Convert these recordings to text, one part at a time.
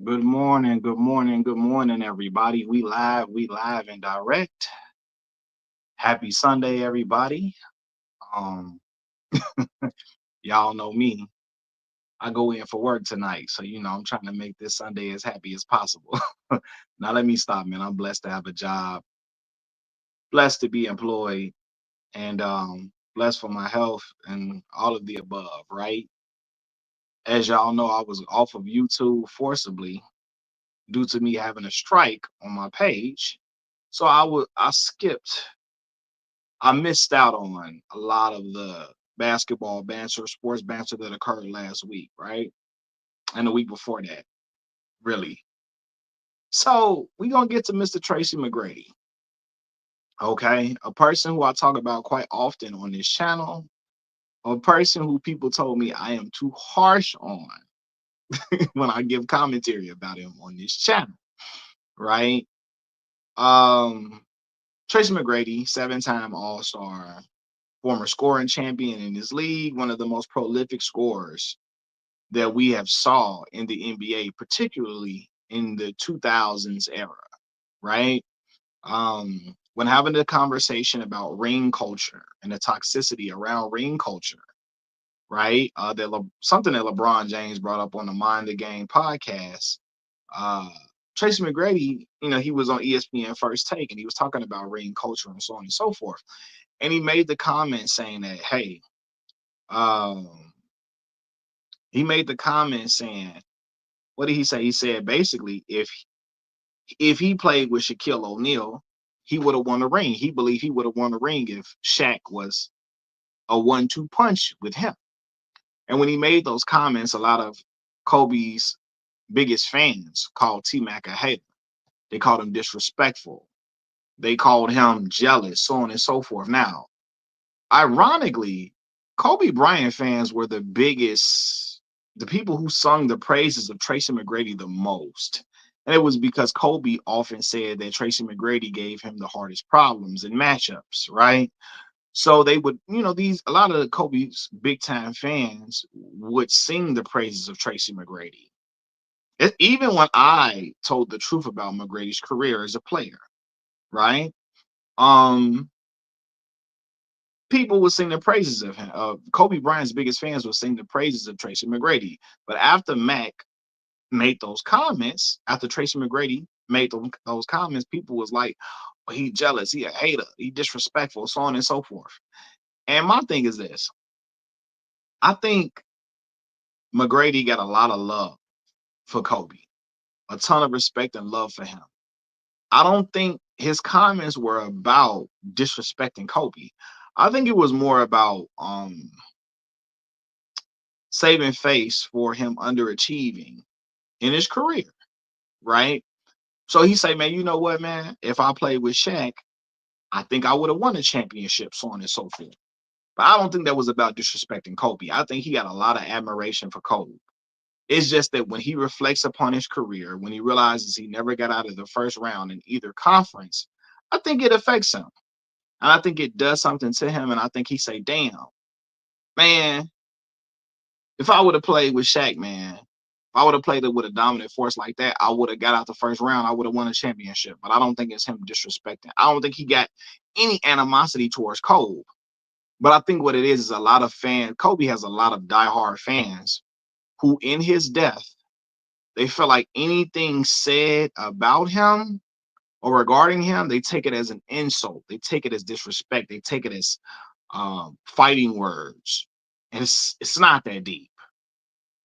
Good morning, good morning, good morning, everybody. We live and direct. Happy Sunday, everybody. Um, y'all know me. I go in for work tonight, so I'm trying to make this Sunday as happy as possible. Now let me stop, man. I'm blessed to have a job, blessed to be employed, and blessed for my health and all of the above, right? As y'all know, I was off of YouTube forcibly due to me having a strike on my page. So I skipped I missed out on a lot of the basketball banter, sports banter that occurred last week, right? And the week before that, really. So we're gonna get to Mr. Tracy McGrady. Okay. A person who I talk about quite often on this channel, a person who people told me I am too harsh on when I give commentary about him on this channel, right? Um Tracy McGrady, seven-time All-Star, former scoring champion in his league, one of the most prolific scorers that we have saw in the NBA, particularly in the 2000s era, right? When having a conversation about ring culture and the toxicity around ring culture, right? Something that LeBron James brought up on the Mind the Game podcast. Uh, Tracy McGrady, he was on ESPN First Take and he was talking about ring culture and so on and so forth. And he made the comment saying that, hey, um, he made the comment saying, what did he say? He said basically, if he played with Shaquille O'Neal, he would have won the ring. He believed he would have won the ring if Shaq was a 1-2 punch with him. And when he made those comments, a lot of Kobe's biggest fans called TMac a hater. They called him disrespectful. They called him jealous, so on and so forth. Now, ironically, Kobe Bryant fans were the people who sung the praises of Tracy McGrady the most. And it was because Kobe often said that Tracy McGrady gave him the hardest problems in matchups, right? So they would, a lot of Kobe's big time fans would sing the praises of Tracy McGrady. Even when I told the truth about McGrady's career as a player, right? Um, People would sing the praises of him. Kobe Bryant's biggest fans would sing the praises of Tracy McGrady. But after Mac made those comments, after Tracy McGrady made those comments, people was like, oh, he jealous, he a hater, he disrespectful, so on and so forth. And my thing is this: I think McGrady got a lot of love for Kobe, a ton of respect and love for him. I don't think his comments were about disrespecting Kobe. I think it was more about saving face for him underachieving in his career, right? So he say, man, you know what, man? If I played with Shaq, I think I would have won a championship, so on and so forth. But I don't think that was about disrespecting Kobe. I think he got a lot of admiration for Kobe. It's just that when he reflects upon his career, when he realizes he never got out of the first round in either conference, I think it affects him. And I think it does something to him. And I think he say, damn, man, if I would have played with Shaq, man, if I would have played it with a dominant force like that, I would have got out the first round. I would have won a championship. But I don't think it's him disrespecting. I don't think he got any animosity towards Kobe. But I think what it is a lot of fans. Kobe has a lot of diehard fans who, in his death, they feel like anything said about him or regarding him, they take it as an insult. They take it as disrespect. They take it as fighting words, and it's not that deep.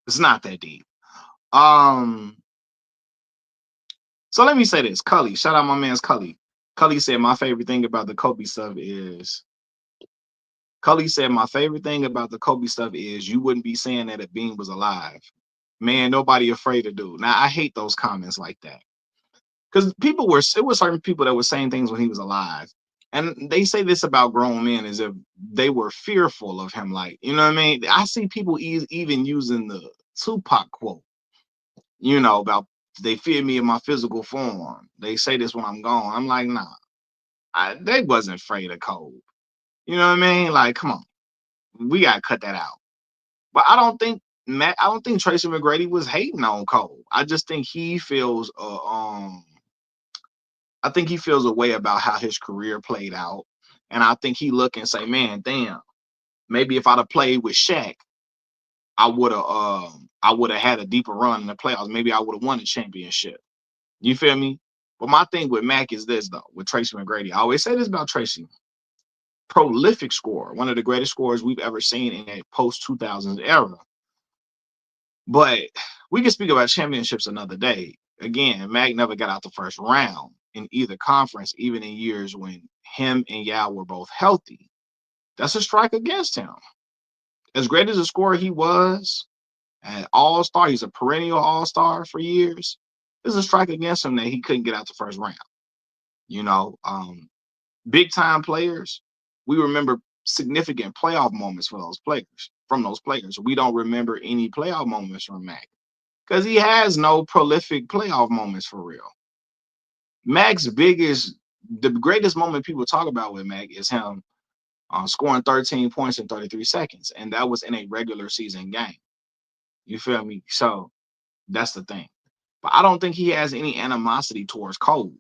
It's not that deep. Um, so let me say this, Cully. Shout out my man's Cully. Cully said my favorite thing about the Kobe stuff is. Cully said my favorite thing about the Kobe stuff is you wouldn't be saying that if Bean was alive. Man, nobody afraid to do. Now I hate those comments like that because it was certain people that were saying things when he was alive, and they say this about grown men as if they were fearful of him. Like, you know what I mean? I see people even using the Tupac quote, about they fear me in my physical form. They say this when I'm gone. I'm like, nah, they wasn't afraid of Kobe. You know what I mean? Like, come on, we gotta cut that out. But I don't think. Matt, I don't think Tracy McGrady was hating on Cole. I just think he feels I think he feels a way about how his career played out. And I think he look and say, man, damn, maybe if I'd have played with Shaq, I would have had a deeper run in the playoffs. Maybe I would have won a championship. You feel me? But my thing with Mac is this though, with Tracy McGrady. I always say this about Tracy. Prolific scorer, one of the greatest scorers we've ever seen in a post 2000s era. But we can speak about championships another day. Again, Mac never got out the first round in either conference, even in years when him and Yao were both healthy. That's a strike against him. As great as a scorer he was, an all-star, he's a perennial all-star for years. There's a strike against him that he couldn't get out the first round. You know, big time players, we remember significant playoff moments for those players, from those players. We don't remember any playoff moments from Mac because he has no prolific playoff moments for real. Mac's the greatest moment people talk about with Mac is him scoring 13 points in 33 seconds, and that was in a regular season game. You feel me? So that's the thing. But I don't think he has any animosity towards Kobe.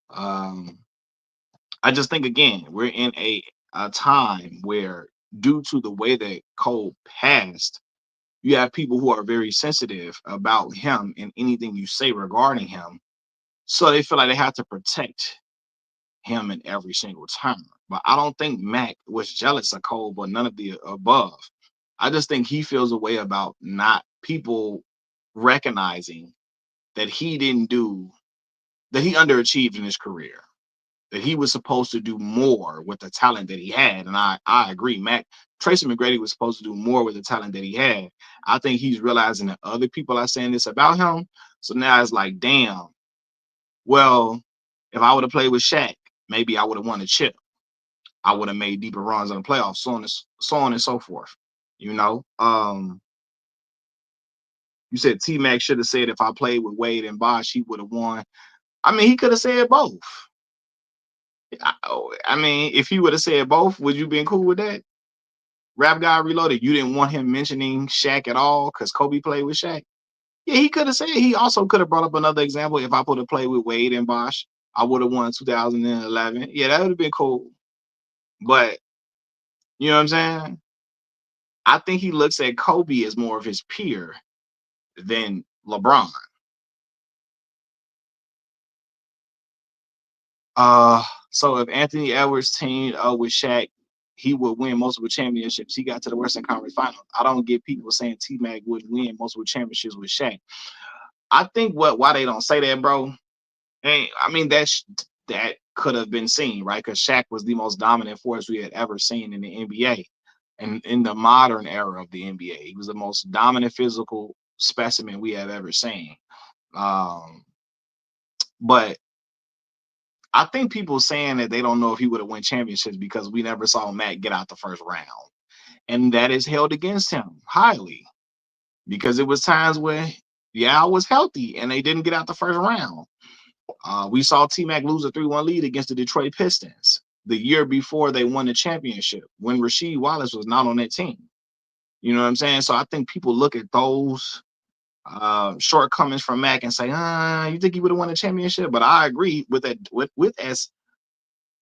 Um, I just think again, we're in a time where, due to the way that Cole passed, you have people who are very sensitive about him and anything you say regarding him. So they feel like they have to protect him in every single time. But I don't think Mac was jealous of Cole, but none of the above. I just think he feels a way about not people recognizing that he didn't do, that he underachieved in his career, that he was supposed to do more with the talent that he had. And I agree. Tracy McGrady was supposed to do more with the talent that he had. I think he's realizing that other people are saying this about him. So now it's like, damn, well, if I would have played with Shaq, maybe I would have won a chip. I would have made deeper runs in the playoffs, so on and so forth. You know, you said TMac should have said if I played with Wade and Bosh, he would have won. I mean, he could have said both. I mean, if he would have said both, would you been cool with that? Rap Guy Reloaded, you didn't want him mentioning Shaq at all because Kobe played with Shaq. Yeah, he could have said. He also could have brought up another example. If I would have played with Wade and Bosh, I would have won 2011. Yeah, that would have been cool. But you know what I'm saying? I think he looks at Kobe as more of his peer than LeBron. So if Anthony Edwards teamed with Shaq, he would win multiple championships. He got to the Western Conference Finals. I don't get people saying T-Mac would win multiple championships with Shaq. I think why they don't say that, bro. And I mean that could have been seen, right? Because Shaq was the most dominant force we had ever seen in the NBA, and in the modern era of the NBA, he was the most dominant physical specimen we have ever seen. But I think people saying that they don't know if he would have won championships because we never saw Matt get out the first round. And that is held against him highly because it was times where Yao was healthy and they didn't get out the first round. We saw T-Mac lose a 3-1 lead against the Detroit Pistons the year before they won the championship when Rasheed Wallace was not on that team. You know what I'm saying? So I think people look at those shortcomings from Mac and say, you think he would have won a championship? But I agree with that. With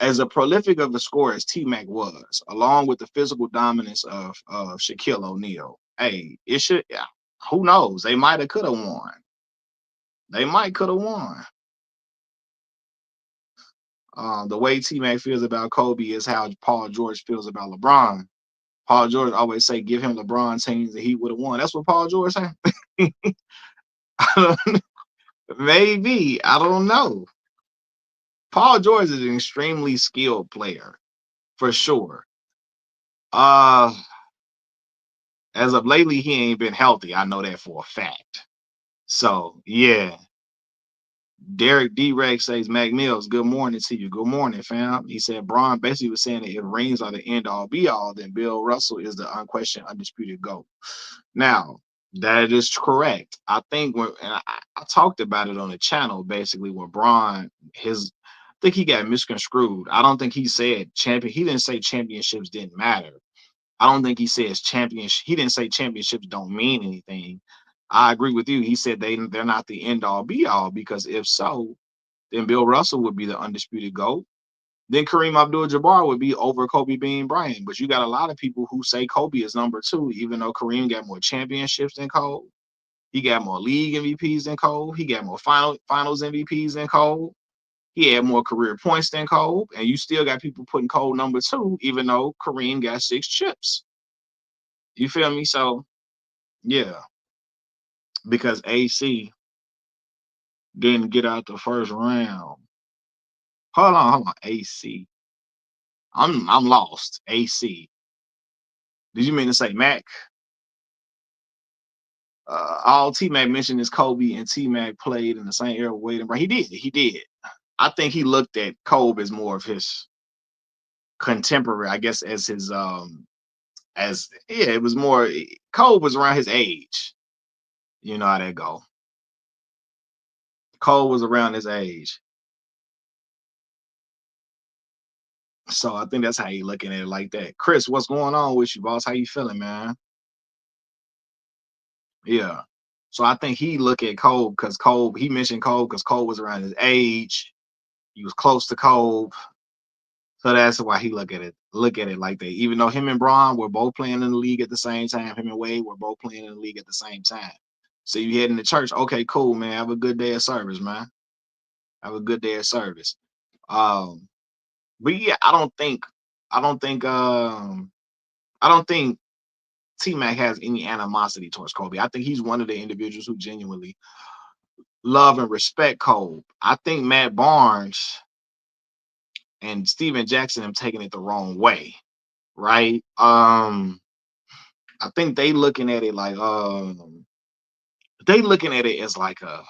as a prolific of a scorer as T-Mac was, along with the physical dominance of Shaquille O'Neal, hey, it should. Yeah, who knows? They might have could have won. They might could have won. The way T-Mac feels about Kobe is how Paul George feels about LeBron. Paul George always say, give him LeBron teams that he would have won. That's what Paul George said. Maybe. I don't know. Paul George is an extremely skilled player, for sure. As of lately, he ain't been healthy. I know that for a fact. So, yeah. Derek D-Rex says, Mac Mills, good morning to you. Good morning, fam. He said, Braun basically was saying that if rings are the end-all, be-all, then Bill Russell is the unquestioned, undisputed GOAT. Now, that is correct. I think I talked about it on the channel, basically, where Braun, I think he got misconstrued. I don't think he said champion. He didn't say championships didn't matter. I don't think he says championship. He didn't say championships don't mean anything. I agree with you. He said they're not the end all be all, because if so, then Bill Russell would be the undisputed GOAT. Then Kareem Abdul-Jabbar would be over Kobe Bean Bryant. But you got a lot of people who say Kobe is number two, even though Kareem got more championships than Kobe. He got more league MVPs than Kobe. He got more finals MVPs than Kobe. He had more career points than Kobe. And you still got people putting Kobe number two, even though Kareem got 6 chips. You feel me? So, yeah, because AC didn't get out the first round. Hold on, AC. I'm lost. AC. Did you mean to say Mac? All TMac mentioned is Kobe and TMac played in the same era with Wade and Bryant. He did. I think he looked at Kobe as more of his contemporary, I guess, as his as yeah, it was more. Kobe was around his age. You know how that go. Kobe was around his age. So I think that's how you looking at it like that. Chris, what's going on with you, boss? How you feeling, man? Yeah. So I think he look at Kobe because Kobe, he mentioned Kobe because Kobe was around his age. He was close to Kobe. So that's why he look at it like that. Even though him and Bron were both playing in the league at the same time, him and Wade were both playing in the league at the same time. So you heading to church, okay, cool, man. Have a good day of service, man. Have a good day of service. Um, but yeah, I don't think I don't think T-Mac has any animosity towards Kobe. I think he's one of the individuals who genuinely love and respect Kobe. I think Matt Barnes and Steven Jackson have taken it the wrong way, right? I think they looking at it like they looking at it as like a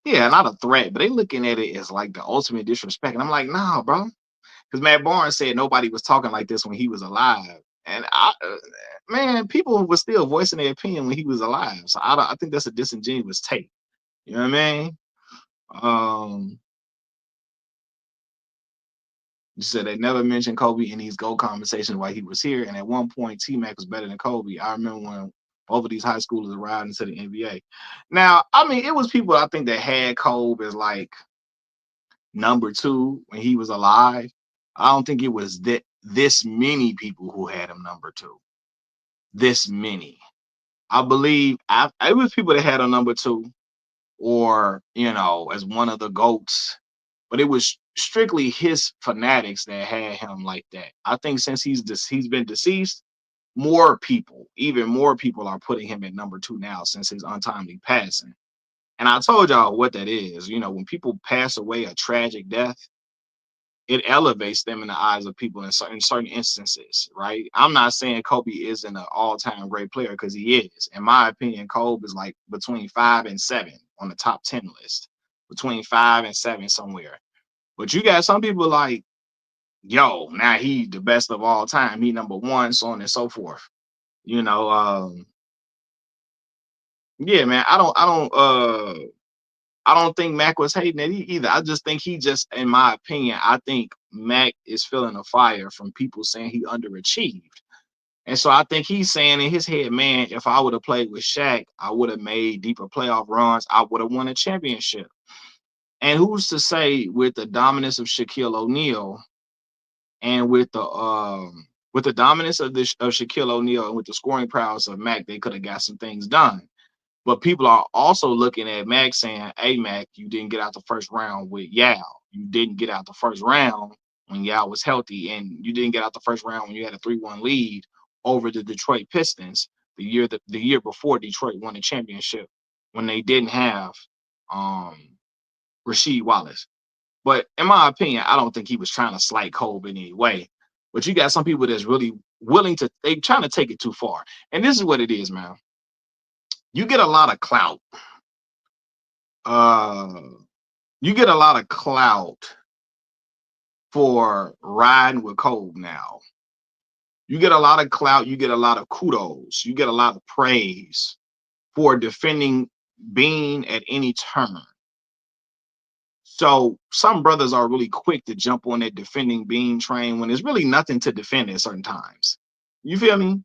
yeah, not a threat, but they looking at it as like the ultimate disrespect. And I'm like, nah, bro. Because Matt Barnes said nobody was talking like this when he was alive. And man, people were still voicing their opinion when he was alive. So I think that's a disingenuous take. You know what I mean? Um, you said they never mentioned Kobe in these GOAT conversations while he was here. And at one point, T-Mac was better than Kobe. I remember when both of these high schoolers arrived into the NBA. Now, I mean, it was people I think that had Kobe as like number two when he was alive. I don't think it was that this many people who had him number two. This many. I believe it was people that had a number two, or as one of the goats, but it was strictly his fanatics that had him like that. I think since he's been deceased, even more people are putting him at number two now since his untimely passing. And I told y'all what that is. When people pass away a tragic death, it elevates them in the eyes of people in certain instances, right? I'm not saying Kobe isn't an all-time great player, because he is. In my opinion, Kobe is like between 5 and 7 on the top 10 list, between 5 and 7 somewhere. But you got some people like, yo, now he the best of all time. He number one, so on and so forth. You know, yeah, man. I don't think Mac was hating it either. I just think in my opinion, I think Mac is feeling a fire from people saying he underachieved. And so I think he's saying in his head, man, if I would have played with Shaq, I would have made deeper playoff runs. I would have won a championship. And who's to say with the dominance of Shaquille O'Neal and with the dominance of Shaquille O'Neal and with the scoring prowess of Mac, they could have got some things done. But people are also looking at Mac saying, hey, Mac, you didn't get out the first round with Yao. You didn't get out the first round when Yao was healthy. And you didn't get out the first round when you had a 3-1 lead over the Detroit Pistons the year before Detroit won the championship, when they didn't have Rasheed Wallace. But in my opinion, I don't think he was trying to slight Kobe in any way. But you got some people that's really they trying to take it too far. And this is what it is, man. You get a lot of clout. Uh, you get a lot of clout for riding with Kobe now. You get a lot of clout. You get a lot of kudos. You get a lot of praise for defending Bean at any turn. So some brothers are really quick to jump on that defending Bean train when there's really nothing to defend at certain times. You feel me?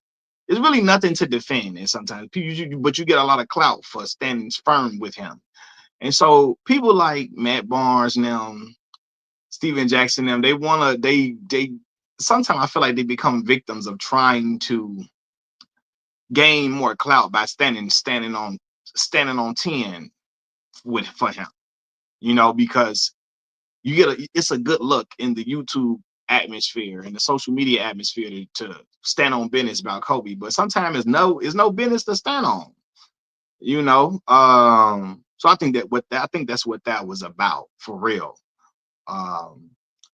It's really nothing to defend, and sometimes but you get a lot of clout for standing firm with him. And so people like Matt Barnes now, Steven Jackson, them, they wanna they sometimes I feel like they become victims of trying to gain more clout by standing on 10 for him, because it's a good look in the YouTube atmosphere and the social media atmosphere to stand on business about Kobe, but sometimes it's no business to stand on, so I think that's what that was about for real. um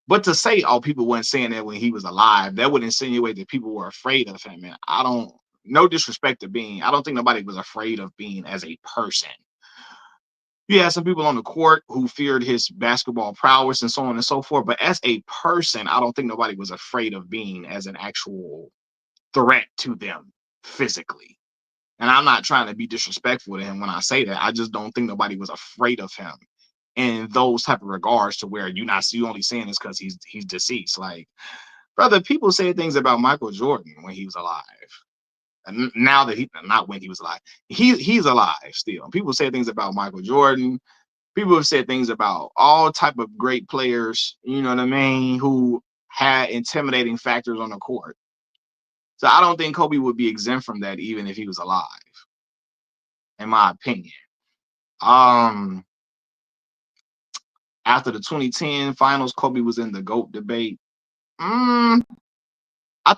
but to say, oh, people weren't saying that when he was alive, that would insinuate that people were afraid of him. And I don't, no disrespect to Bean, I don't think nobody was afraid of Bean as a person. You had some people on the court who feared his basketball prowess and so on and so forth. But as a person, I don't think nobody was afraid of Bean as an actual threat to them physically. And I'm not trying to be disrespectful to him when I say that. I just don't think nobody was afraid of him in those type of regards, to where you only saying this because he's deceased. Like, brother, people say things about Michael Jordan when he was alive. And now that not when he was alive, he's alive still. People say things about Michael Jordan. People have said things about all type of great players, you know what I mean, who had intimidating factors on the court. So I don't think Kobe would be exempt from that even if he was alive, in my opinion. Um, After the 2010 finals, Kobe was in the GOAT debate. I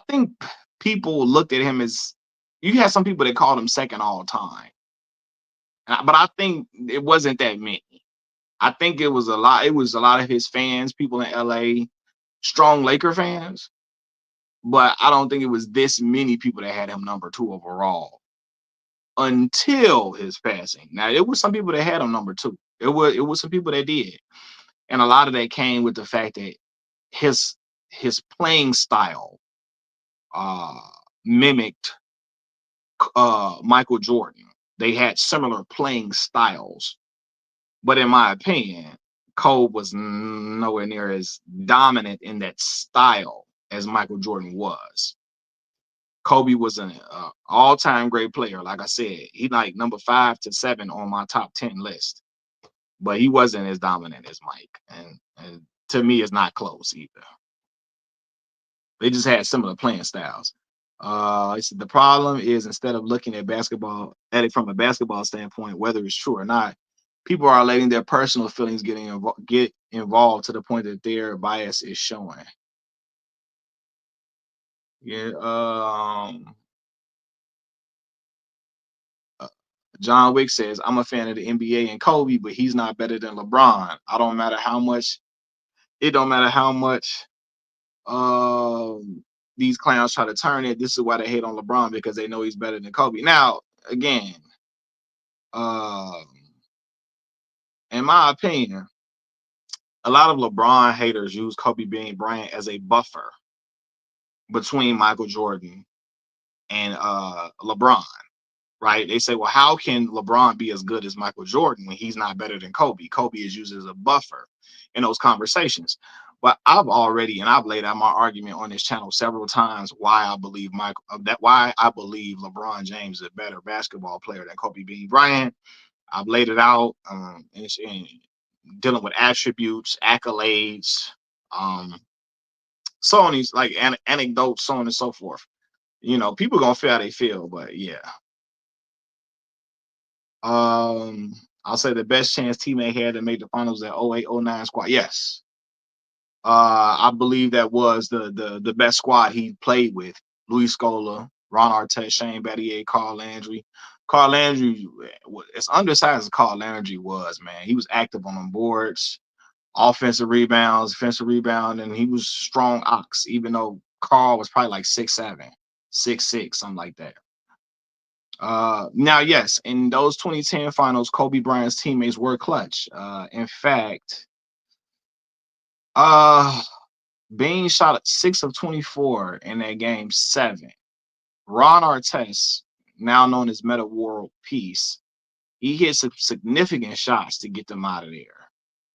think people looked at him as, you had some people that called him second all time. But I think it wasn't that many. I think it was a lot. It was a lot of his fans, people in LA, strong Laker fans. But I don't think it was this many people that had him number 2 overall until his passing. Now, it was some people that had him number 2. It was some people that did, and a lot of that came with the fact that his his playing style uh, mimicked Michael Jordan. They had similar playing styles, but in my opinion, Kobe was nowhere near as dominant in that style as Michael Jordan was. Kobe was an all-time great player. Like I said, he like number 5 to 7 on my top 10 list, but he wasn't as dominant as Mike, and to me, it's not close either. They just had similar playing styles. I said the problem is, instead of looking at it from a basketball standpoint, whether it's true or not, people are letting their personal feelings get involved to the point that their bias is showing. Yeah. Uh, John Wick says, I'm a fan of the NBA and Kobe, but he's not better than LeBron. I don't matter how much. It don't matter how much these clowns try to turn it. This is why they hate on LeBron, because they know he's better than Kobe. Now, again, um, in my opinion, a lot of LeBron haters use Kobe Bryant as a buffer between Michael Jordan and LeBron. Right? They say, well, how can LeBron be as good as Michael Jordan when he's not better than Kobe? Kobe is used as a buffer in those conversations. But I've laid out my argument on this channel several times why I believe LeBron James is a better basketball player than Kobe Bryant. I've laid it out in dealing with attributes, accolades, um, so on, these like anecdotes, so on and so forth. People gonna feel how they feel, but yeah. Um, I'll say the best chance TMac had to make the finals at 08-09 squad. Yes. I believe that was the best squad he played with. Luis Scola, Ron Artest, Shane Battier, Carl Landry. Carl Landry, as undersized as Carl Landry was, man, he was active on them boards, offensive rebounds, defensive rebound, and he was strong ox, even though Carl was probably like 6'7", 6'6", something like that. Now, yes, in those 2010 finals, Kobe Bryant's teammates were clutch. In fact, Bean shot at 6 of 24 in that game 7. Ron Artest, now known as Meta World Peace, he hit some significant shots to get them out of there.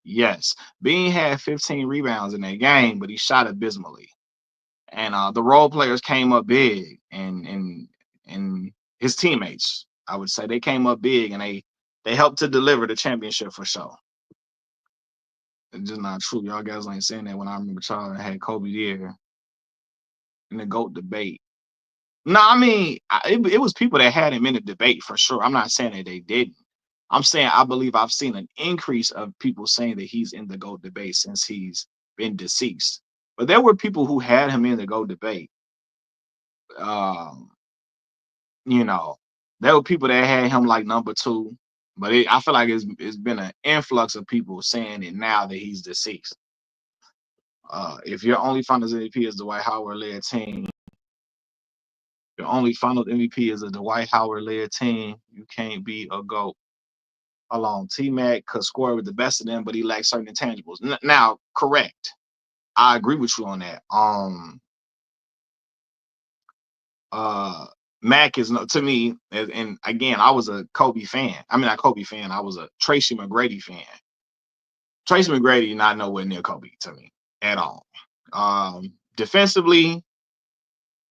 Yes, Bean had 15 rebounds in that game, but he shot abysmally. and the role players came up big, and his teammates, I would say, they came up big, and they helped to deliver the championship for sure. It's just not true. Y'all guys ain't saying that when I remember Charles had Kobe there in the GOAT debate. No, I mean, it was people that had him in the debate for sure. I'm not saying that they didn't. I'm saying I believe I've seen an increase of people saying that he's in the GOAT debate since he's been deceased. But there were people who had him in the GOAT debate. Um, you know, there were people that had him like number two, but I feel like it's been an influx of people saying it now that he's deceased. If your only Finals MVP is the Dwight Howard led team, your only Finals MVP is a Dwight Howard led team, you can't be a GOAT. Alone, TMac could score with the best of them, but he lacks certain intangibles. Now, correct. I agree with you on that. Mac is no to me, and again, I was a Kobe fan. I mean, not Kobe fan. I was a Tracy McGrady fan. Tracy McGrady not nowhere near Kobe to me at all. Defensively,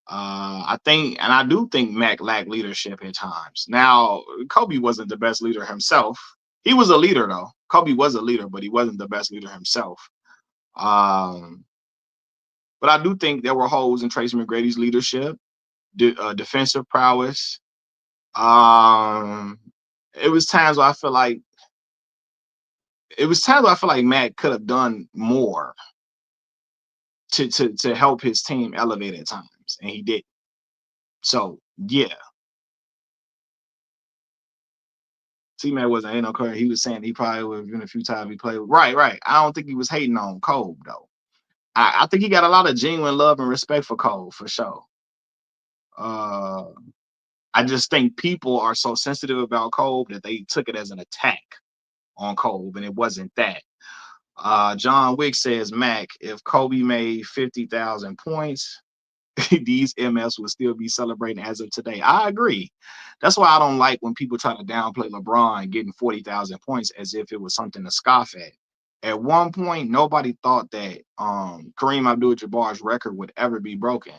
I think, and I do think Mac lacked leadership at times. Now, Kobe wasn't the best leader himself. He was a leader though. Kobe was a leader, but he wasn't the best leader himself. Um, but I do think there were holes in Tracy McGrady's leadership, defensive prowess. Um, it was times where I feel like Matt could have done more to help his team elevate at times, and he did. So yeah, T-Mac wasn't in no career. He was saying he probably would have been a few times he played. Right, right. I don't think he was hating on Cole though. I think he got a lot of genuine love and respect for Cole for sure. Uh, I just think people are so sensitive about Cole that they took it as an attack on Cole, and it wasn't that. John Wick says, Mac, if Kobe made 50,000 points, these MFs would still be celebrating as of today. I agree. That's why I don't like when people try to downplay LeBron getting 40,000 points as if it was something to scoff at. At one point, nobody thought that Kareem Abdul-Jabbar's record would ever be broken.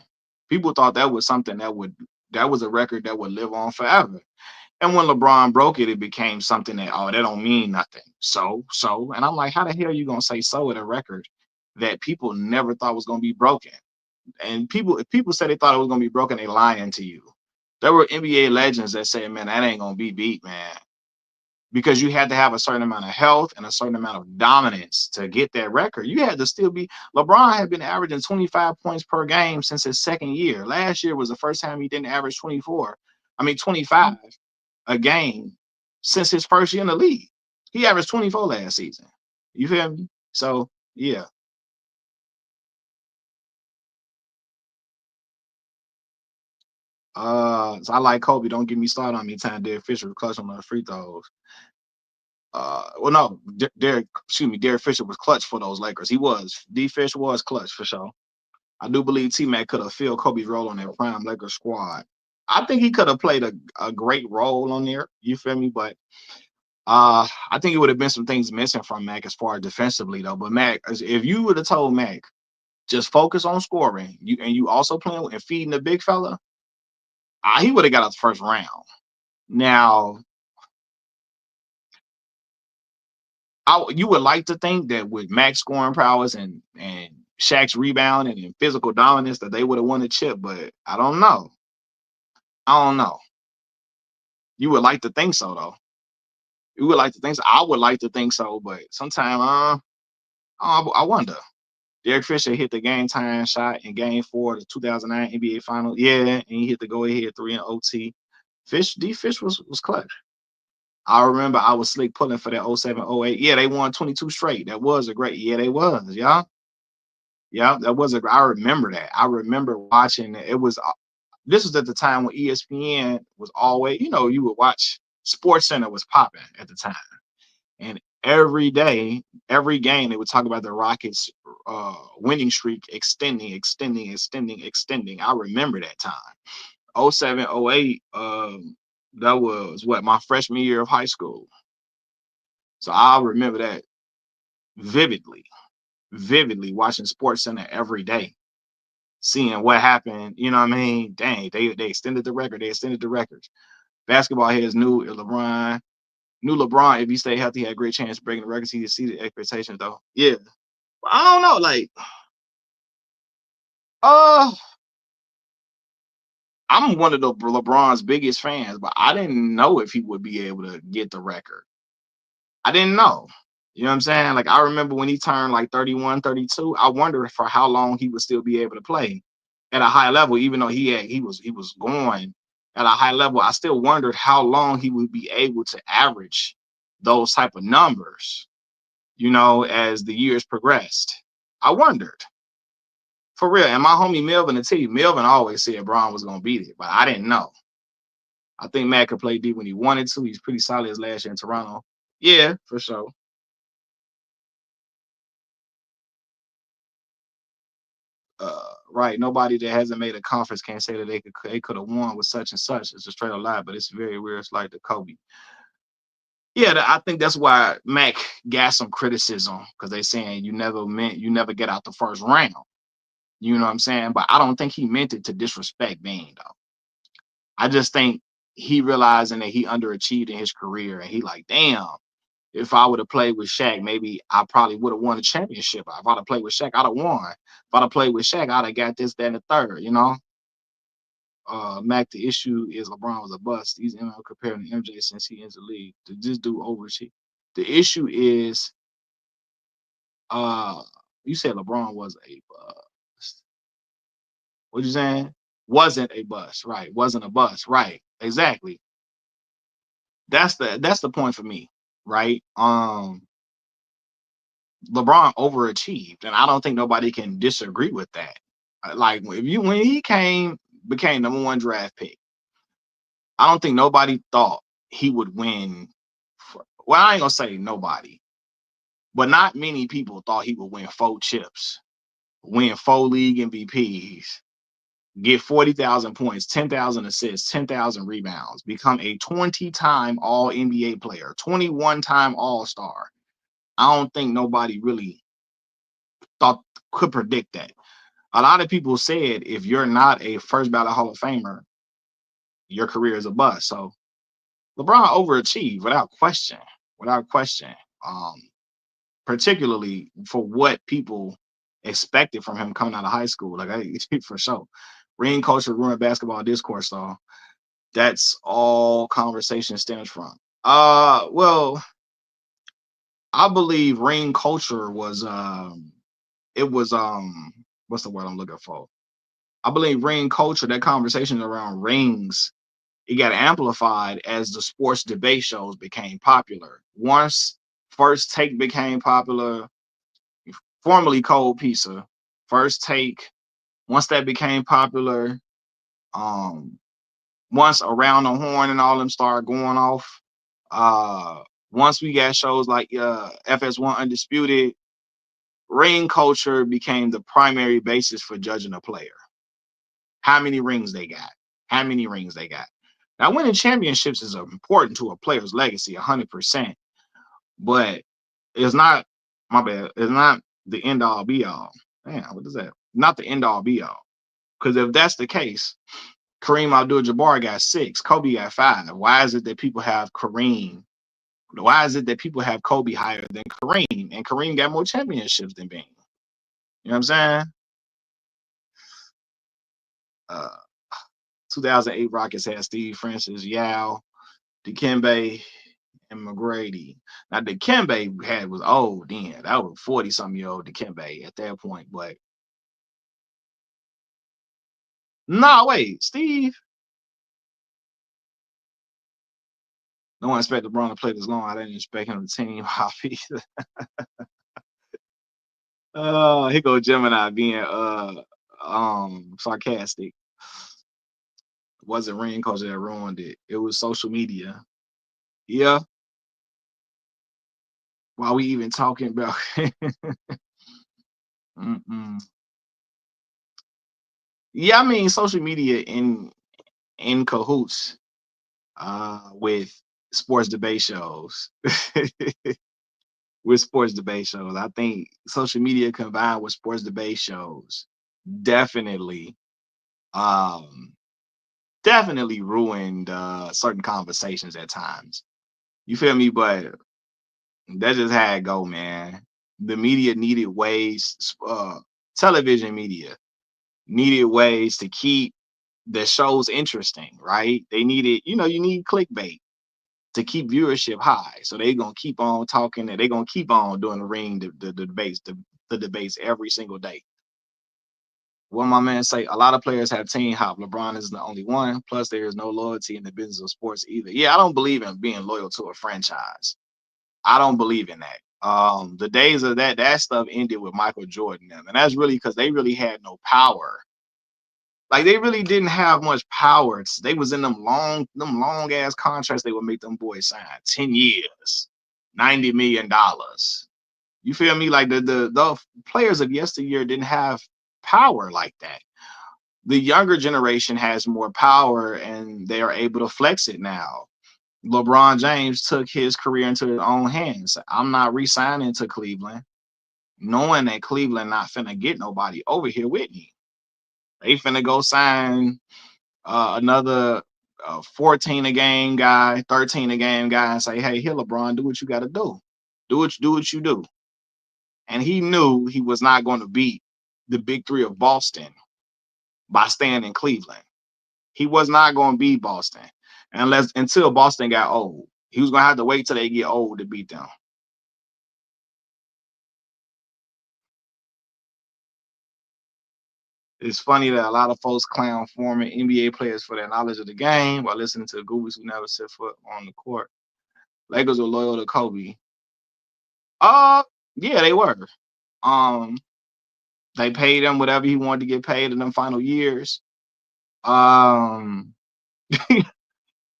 People thought that was something that was a record that would live on forever. And when LeBron broke it, it became something that, oh, that don't mean nothing. So, and I'm like, how the hell are you gonna say so at a record that people never thought was gonna be broken? And if people said they thought it was gonna be broken, they lying to you. There were NBA legends that said, man, that ain't gonna be beat, man. Because you had to have a certain amount of health and a certain amount of dominance to get that record. You had to still be LeBron had been averaging 25 points per game since his second year. Last year was the first time he didn't average 25 a game since his first year in the league. He averaged 24 last season. You feel me? So yeah. So I like Kobe. Don't get me started on me time Derek Fisher was clutch on the free throws. Well, no, Derek Fisher was clutch for those Lakers. He was. D Fish was clutch for sure. I do believe T-Mac could have filled Kobe's role on that prime Lakers squad. I think he could have played a great role on there. You feel me? But I think it would have been some things missing from Mac as far as defensively though. But Mac, if you would have told Mac just focus on scoring, you also playing and feeding the big fella, he would have got out the first round. Now, you would like to think that with Mac's scoring prowess and Shaq's rebounding and physical dominance that they would have won the chip, but I don't know. I don't know. You would like to think so though. You would like to think so. I would like to think so, but sometimes I wonder. Derek Fisher hit the game time shot in Game 4 of the 2009 NBA Finals. Yeah, and he hit the go ahead three in OT. Fish was clutch. I remember I was slick pulling for that 07, 08. Yeah, they won 22 straight. That was a great. Yeah, they was. Yeah, yeah, that was a. I remember that. I remember watching it. It was. This was at the time when ESPN was always. You would watch. Sports Center was popping at the time, and every day, every game, they would talk about the Rockets' winning streak extending. I remember that time. 07, 08, that was my freshman year of high school. So I remember that vividly watching Sports Center every day. seeing what happened. You know what I mean? Dang, they extended the record. They extended the records. Basketball heads knew LeBron, if he stayed healthy, had a great chance of breaking the records. He exceeded expectations, though. Yeah. I don't know. Like, uh, I'm one of the LeBron's biggest fans, but I didn't know if he would be able to get the record. I didn't know. You know what I'm saying? Like, I remember when he turned like 31, 32, I wondered for how long he would still be able to play at a high level, even though he was going at a high level. I still wondered how long he would be able to average those type of numbers, you know, as the years progressed. I wondered. For real. And my homie Melvin, Melvin always said Braun was gonna beat it, but I didn't know. I think Matt could play D when he wanted to. He's pretty solid his last year in Toronto. Yeah, for sure. Right. Nobody that hasn't made a conference can say that they could have won with such and such. It's a straight up lie, but it's very weird. It's like the Kobe. Yeah, I think that's why Mac got some criticism because they saying you never get out the first round. You know what I'm saying? But I don't think he meant it to disrespect Bane though. I just think he realizing that he underachieved in his career and he like, damn, if I would have played with Shaq, maybe I probably would have won a championship. If I'd have played with Shaq, I'd have won. If I'd have played with Shaq, I'd have got this, that, and the third, you know? Mac, the issue is LeBron was a bust. He's comparing to MJ since he enters the league. This dude overachieved. The issue is, uh, you said LeBron was a bust. What you saying? Wasn't a bust, right? Wasn't a bust, right? Exactly. That's the point for me, right? LeBron overachieved, and I don't think nobody can disagree with that. Like if you when he became #1 draft pick, I don't think nobody thought he would win. Well, I ain't gonna say nobody, but not many people thought he would win 4 chips, win 4 league MVPs, get 40,000 points, 10,000 assists, 10,000 rebounds, become a 20-time All NBA player, 21-time All Star. I don't think nobody really thought could predict that. A lot of people said if you're not a first ballot Hall of Famer, your career is a bust. So LeBron overachieved without question, without question. Um, Particularly for what people expected from him coming out of high school. Like for sure. Ring culture ruined basketball discourse, though. That's all conversation stems from. Well, I believe ring culture was it was what's the word I'm looking for? I believe ring culture, that conversation around rings, it got amplified as the sports debate shows became popular. Once First Take became popular, formerly Cold Pizza, First Take, once that became popular, um, once Around the Horn and all them started going off, uh, once we got shows like FS1 Undisputed, ring culture became the primary basis for judging a player. How many rings they got? How many rings they got? Now, winning championships is important to a player's legacy, 100%, but it's not, my bad, it's not the end all be all. Man, what is that? Not the end all be all. Because if that's the case, Kareem Abdul-Jabbar got 6, Kobe got 5. Why is it that people have Kareem? Why is it that people have Kobe higher than Kareem? And Kareem got more championships than Bing. You know what I'm saying? Uh, 2008 Rockets had Steve Francis, Yao, Dikembe, and Mcgrady. Now Dikembe was old then. That was 40-something-year-old Dikembe at that point. But no, wait, Steve. No one expected LeBron to play this long. I didn't expect him to team hop either. Here go Gemini being sarcastic. It wasn't ring culture that ruined it. It was social media. Yeah. While we even talking about Mm-mm. Yeah, I mean social media in cahoots with sports debate shows. With sports debate shows. I think social media combined with sports debate shows definitely, um, definitely ruined certain conversations at times. You feel me? But that's just how it go, man. The media needed ways, television media needed ways to keep the shows interesting, right? They needed, you need clickbait to keep viewership high. So they gonna keep on talking and they gonna keep on doing the debates, the debates every single day. What my man say, a lot of players have team hop. LeBron is the only one. Plus, there is no loyalty in the business of sports either. Yeah, I don't believe in being loyal to a franchise. I don't believe in that. The days of that stuff ended with Michael Jordan, and that's really because they really had no power. Like they really didn't have much power. They was in them long ass contracts they would make them boys sign. 10 years, $90 million. You feel me? Like the players of yesteryear didn't have power like that. The younger generation has more power and they are able to flex it now. LeBron James took his career into his own hands. I'm not re-signing to Cleveland, knowing that Cleveland not finna get nobody over here with me. They finna go sign another 14 a game guy, 13 a game guy, and say, "Hey, here, LeBron, do what you got to do. Do what you do." And he knew he was not going to beat the big three of Boston by staying in Cleveland. He was not going to beat Boston until Boston got old. He was going to have to wait till they get old to beat them. It's funny that a lot of folks clown former NBA players for their knowledge of the game while listening to goobies who never set foot on the court. Lakers were loyal to Kobe. Yeah, they were. Um, they paid him whatever he wanted to get paid in them final years. Um,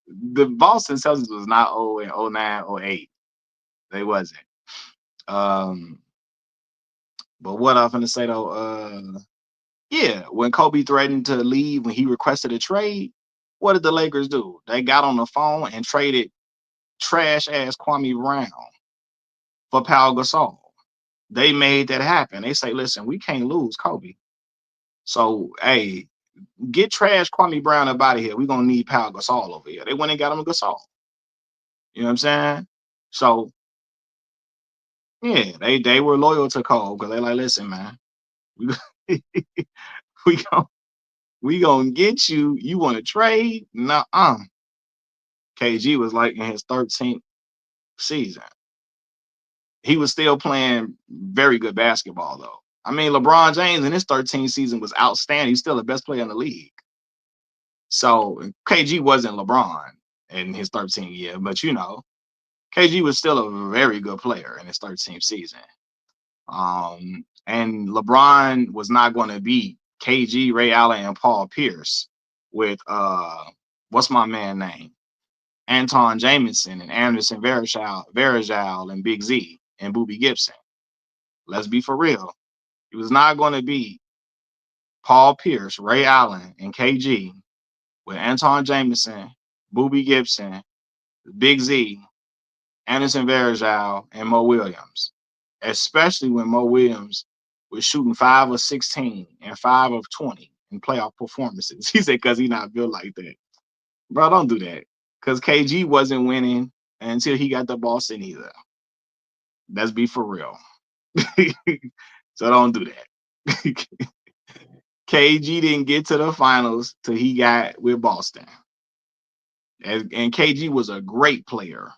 the Boston Celtics was not 0 and 09, 08. They wasn't. Um, but what I'm gonna say though, yeah, when Kobe threatened to leave, when he requested a trade, what did the Lakers do? They got on the phone and traded trash ass Kwame Brown for Pau Gasol. They made that happen. They say, listen, we can't lose Kobe. So, hey, get trash Kwame Brown up out of here. We're gonna need Pau Gasol over here. They went and got him a Gasol. You know what I'm saying? So yeah, they were loyal to Cole because they like, listen, man, we we gonna we gonna get you. You want to trade? Nuh-uh. KG was like in his 13th season. He was still playing very good basketball though. I mean, LeBron James in his 13th season was outstanding. He's still the best player in the league. So KG wasn't LeBron in his 13th year, but KG was still a very good player in his 13th season. And LeBron was not going to beat KG, Ray Allen, and Paul Pierce with what's my man name? Anton Jamison and Anderson Varejao and Big Z and Booby Gibson. Let's be for real. He was not going to beat Paul Pierce, Ray Allen, and KG with Anton Jamison, Booby Gibson, Big Z, Anderson Varejao, and Mo Williams, especially when Mo Williams was shooting 5 of 16 and 5 of 20 in playoff performances. He said, because he's not built like that. Bro, don't do that. Because KG wasn't winning until he got to Boston either. Let's be for real. So don't do that. KG didn't get to the finals till he got with Boston. And KG was a great player.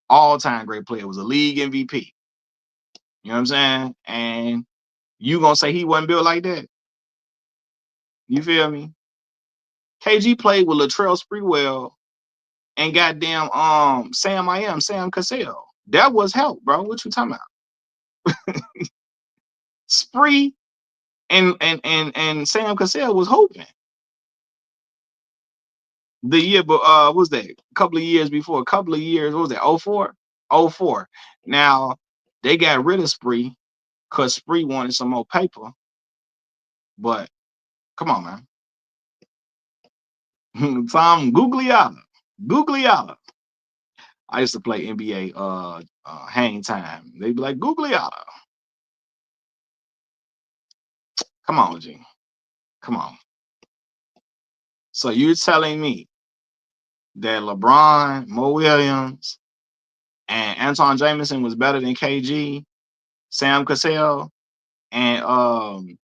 All-time great player. Was a league MVP. You know what I'm saying? And you gonna say he wasn't built like that? You feel me? KG played with Latrell Sprewell and goddamn Sam Cassell. That was help, bro. What you talking about? Spree and Sam Cassell was hoping. The year, but what was that? A couple of years before, a couple of years, what was that? 04? 04. Now they got rid of Spree because Spree wanted some more paper. But come on, man. Tom Gugliotta. Gugliotta. I used to play NBA hang time. They'd be like, Gugliotta. Come on, G. Come on. So you're telling me that LeBron, Mo Williams, and Anton Jameson was better than KG, Sam Cassell, and Latrell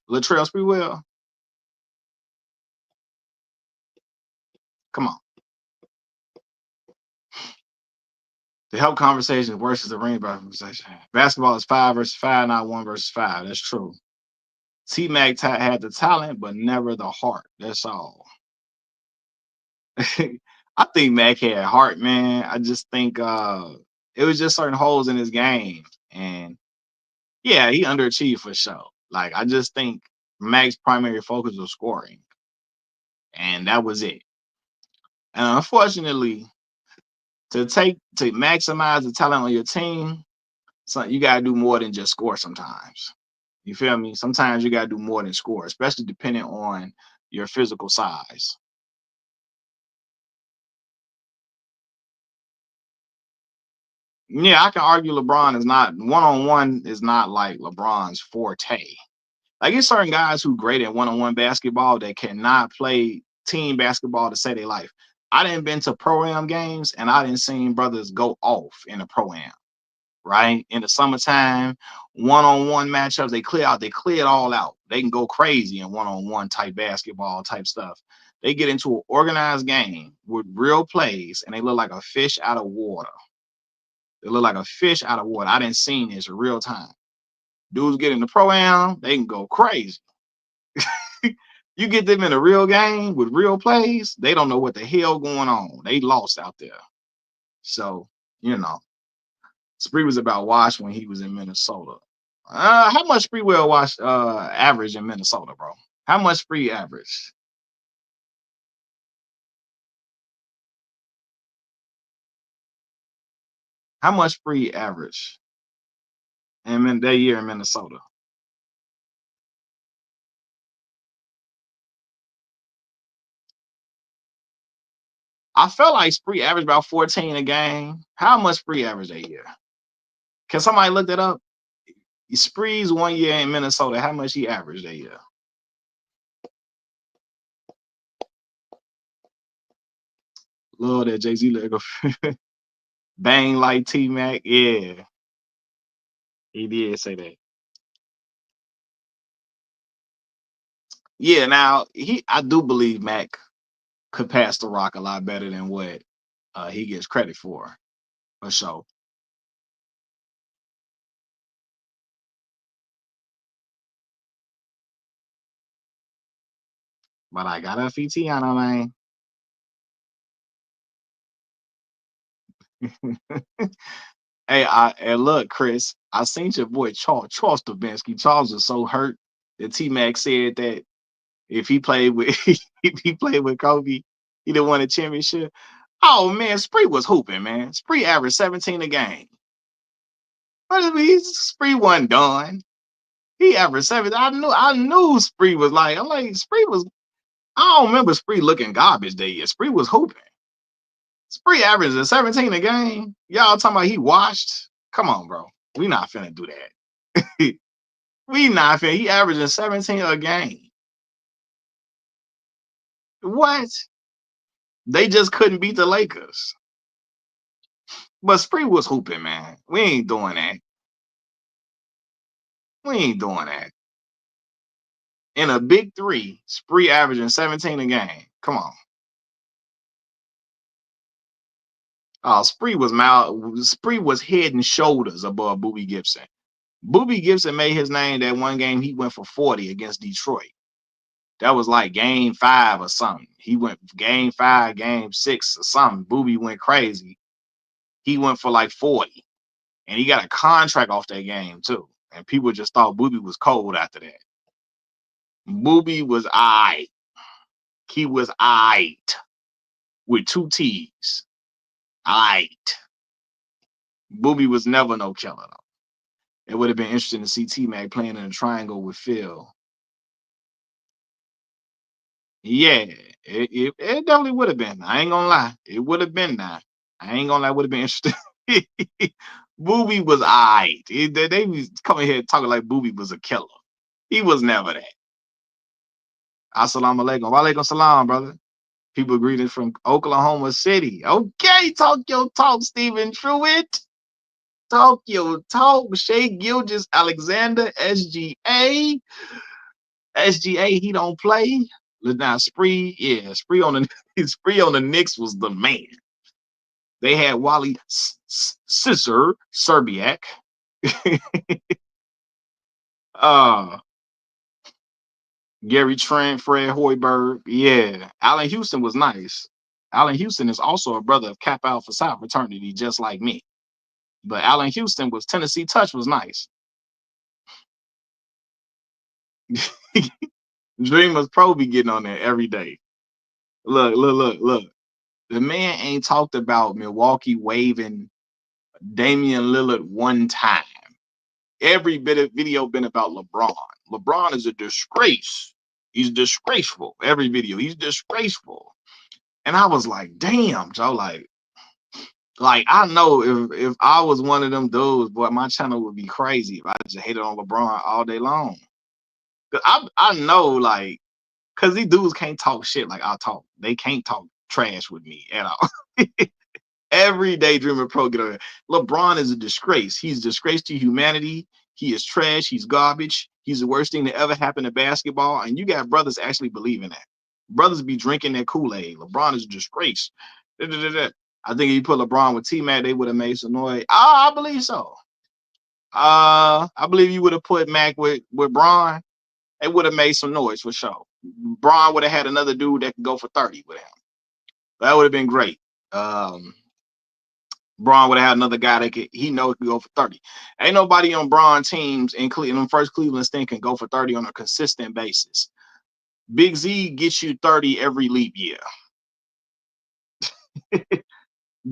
Sprewell? Come on. The help conversation versus the ring conversation. Basketball is 5 versus 5, not 1 versus 5. That's true. TMac had the talent, but never the heart. That's all. I think Mac had heart, man. I just think it was just certain holes in his game. And yeah, he underachieved for sure. Like, I just think Mac's primary focus was scoring. And that was it. And unfortunately, to maximize the talent on your team, so you gotta do more than just score sometimes. You feel me? Sometimes you gotta do more than score, especially depending on your physical size. Yeah, I can argue LeBron is not one-on-one is not like LeBron's forte. Like, it's certain guys who great at one-on-one basketball that cannot play team basketball to save their life. I didn't been to pro-am games and I didn't seen brothers go off in a pro-am, right? In the summertime, one-on-one matchups, they clear it all out. They can go crazy in one-on-one type basketball type stuff. They get into an organized game with real plays and they look like a fish out of water. They look like a fish out of water. I didn't seen this in real time. Dudes get in the pro-am, they can go crazy. You get them in a real game with real plays, they don't know what the hell going on. They lost out there. So, you know, Spree was about Wash when he was in Minnesota. How much Spree will Wash average in Minnesota, bro? How much Spree average? How much Spree average in that year in Minnesota? I felt like Spree averaged about 14 a game. How much Spree average that year? Can somebody look that up? Spree's 1 year in Minnesota. How much he averaged that year? Lord, that Jay-Z let go. Bang like TMac. Yeah, he did say that. Yeah, now I do believe Mac could pass the rock a lot better than what he gets credit for sure. But I got a FET on him, man. And look, Chris, I seen your boy Charles Stavinsky. Charles was so hurt that T-Mac said that if he played with if he played with Kobe, he didn't win a championship. Oh man, Spree was hooping, man. Spree averaged 17 a game. But I mean, Spree wasn't done. He averaged 7. I knew Spree was like, I'm like, Spree was, I don't remember Spree looking garbage that year. Spree was hooping. Spree averaged 17 a game. Y'all talking about he washed? Come on, bro. We not finna do that. We not finna. He averaging 17 a game. What? They just couldn't beat the Lakers. But Spree was hooping, man. We ain't doing that. We ain't doing that. In a big three, Spree averaging 17 a game. Come on. Spree was head and shoulders above Booby Gibson. Booby Gibson made his name that one game he went for 40 against Detroit. That was like game 5 or something. He went game 5, game 6 or something. Booby went crazy. He went for like 40. And he got a contract off that game too. And people just thought Booby was cold after that. Booby was aight. He was aight with 2 T's. Aight. Booby was never no killer though. It would have been interesting to see T-Mac playing in a triangle with Phil. Yeah, it definitely would have been. I ain't gonna lie. It would have been that. I ain't gonna lie, it would have been interesting. Booby was aight. They was coming here talking like Booby was a killer. He was never that. Assalamu alaikum. Wa alaikum salam, brother. People greeted from Oklahoma City. Okay, talk your talk, Stephen Truitt. Talk your talk. Shay Gilgis Alexander, SGA. SGA, he don't play. Now Spree, yeah, Spree on the Spree on the Knicks was the man. They had Wally Scissor Serbiak. Gary Trent, Fred Hoiberg. Yeah. Allen Houston was nice. Allen Houston is also a brother of Kappa Alpha Psi fraternity, just like me. But Allen Houston was Tennessee Touch was nice. Dreamers Pro be getting on there every day. Look. The man ain't talked about Milwaukee waving Damian Lillard one time. Every bit of video been about LeBron. LeBron is a disgrace. He's disgraceful. Every video, he's disgraceful. And I was like, damn, Joe, like I know if I was one of them dudes, boy, my channel would be crazy if I just hated on LeBron all day long. Cause I know, like, cause these dudes can't talk shit like I talk. They can't talk trash with me at all. Every day Dreamer Pro get on there. LeBron is a disgrace. He's a disgrace to humanity. He is trash. He's garbage. He's the worst thing that ever happened to basketball. And you got brothers actually believing that. Brothers be drinking that Kool-Aid. LeBron is a disgrace. I think if you put LeBron with TMac, they would have made some noise. I believe so. I believe you would have put Mac with Bron. It would have made some noise for sure. Bron would have had another dude that could go for 30 with him. That would have been great. Bron would have had another guy that could go for 30. Ain't nobody on Bron teams in Cleveland, first Cleveland Sting can go for 30 on a consistent basis. Big Z gets you 30 every leap year.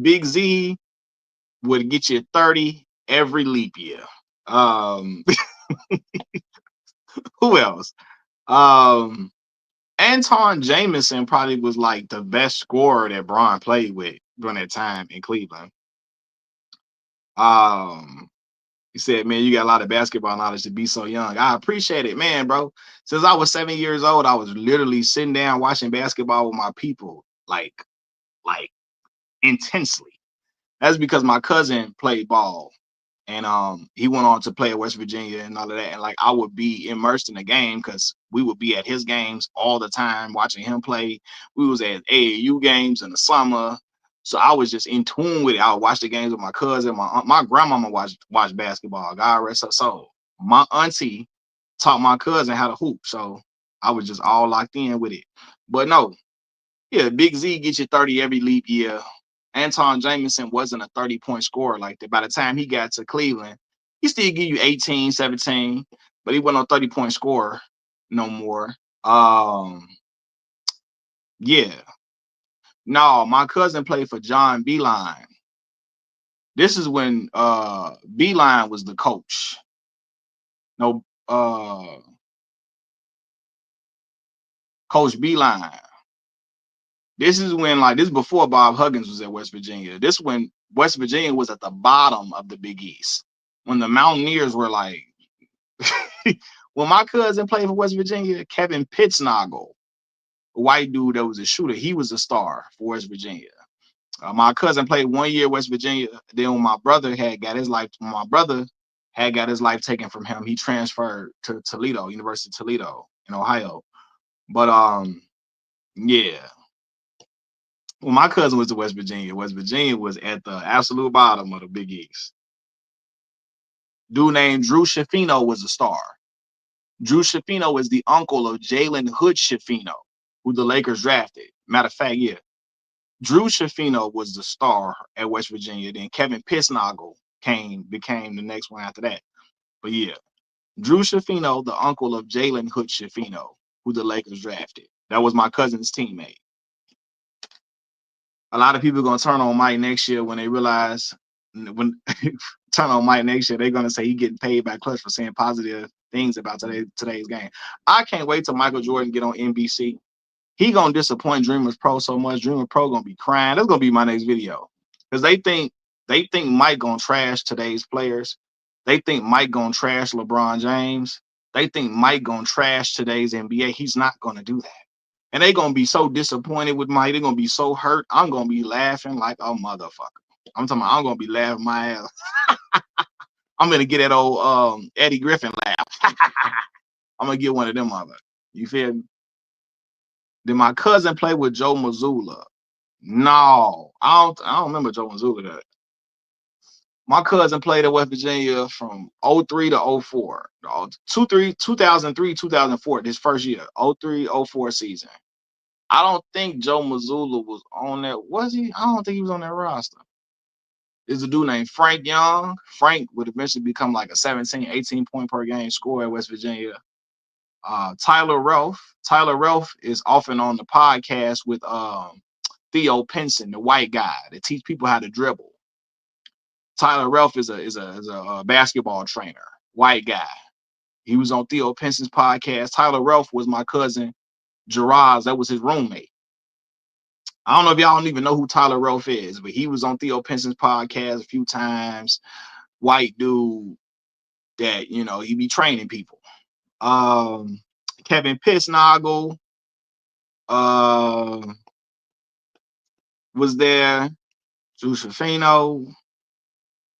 Big Z would get you 30 every leap year. Who else? Anton Jameson probably was like the best scorer that Bron played with during that time in Cleveland. He said, man, you got a lot of basketball knowledge to be so young. I appreciate it, man, bro. Since I was 7 years old, I was literally sitting down watching basketball with my people, like intensely. That's because my cousin played ball. And he went on to play at West Virginia and all of that. And like I would be immersed in the game because we would be at his games all the time watching him play. We was at AAU games in the summer. So I was just in tune with it. I would watch the games with my cousin. My grandmama watch basketball. God rest her soul. My auntie taught my cousin how to hoop. So I was just all locked in with it. But no, yeah, Big Z gets you 30 every leap year. Anton Jameson wasn't a 30-point scorer like that. By the time he got to Cleveland, he still give you 18, 17, but he wasn't a 30-point scorer no more. Yeah. No, my cousin played for John Beeline. This is when Beeline was the coach. No, Coach Beeline. This is when, like, this is before Bob Huggins was at West Virginia. This when West Virginia was at the bottom of the Big East. When the Mountaineers were like, when my cousin played for West Virginia, Kevin Pittsnoggle, a white dude that was a shooter, he was a star for West Virginia. My cousin played 1 year West Virginia. Then when my brother had got his life taken from him, he transferred to Toledo, University of Toledo in Ohio. But yeah. When my cousin was to West Virginia was at the absolute bottom of the Big East. Dude named Drew Shafino was a star. Drew Shafino is the uncle of Jalen Hood Shafino, who the Lakers drafted. Matter of fact, yeah. Drew Shafino was the star at West Virginia. Then Kevin Pittsnoggle became the next one after that. But yeah, Drew Shafino, the uncle of Jalen Hood Shafino, who the Lakers drafted. That was my cousin's teammate. A lot of people are gonna turn on Mike next year when they realize turn on Mike next year, they're gonna say he getting paid by Clutch for saying positive things about today's game. I can't wait till Michael Jordan get on NBC. He gonna disappoint Dreamers Pro so much. Dreamer Pro gonna be crying. That's gonna be my next video. Because they think Mike gonna trash today's players. They think Mike gonna trash LeBron James. They think Mike gonna trash today's NBA. He's not gonna do that. And they gonna be so disappointed with Mike. They're gonna be so hurt. I'm gonna be laughing like a motherfucker. I'm talking about I'm gonna be laughing my ass. I'm gonna get that old Eddie Griffin laugh. I'm gonna get one of them other. You feel me? Did my cousin play with Joe Mazzulla? No, I don't remember Joe Mazzulla that. My cousin played at West Virginia from '03 to '04. 2003, 2004, his first year. '03, '04 season. I don't think Joe Mazzulla was on that. Was he? I don't think he was on that roster. There's a dude named Frank Young. Frank would eventually become like a 17, 18 point per game scorer at West Virginia. Tyler Relf. Tyler Relf is often on the podcast with Theo Pinson, the white guy that teach people how to dribble. Tyler Relf is a basketball trainer, white guy. He was on Theo Pinson's podcast. Tyler Relf was my cousin Gerard's. That was his roommate. I don't know if y'all don't even know who Tyler Relf is, but he was on Theo Pinson's podcast a few times. White dude that, you know, he be training people. Kevin Pissnagel was there. Shafino.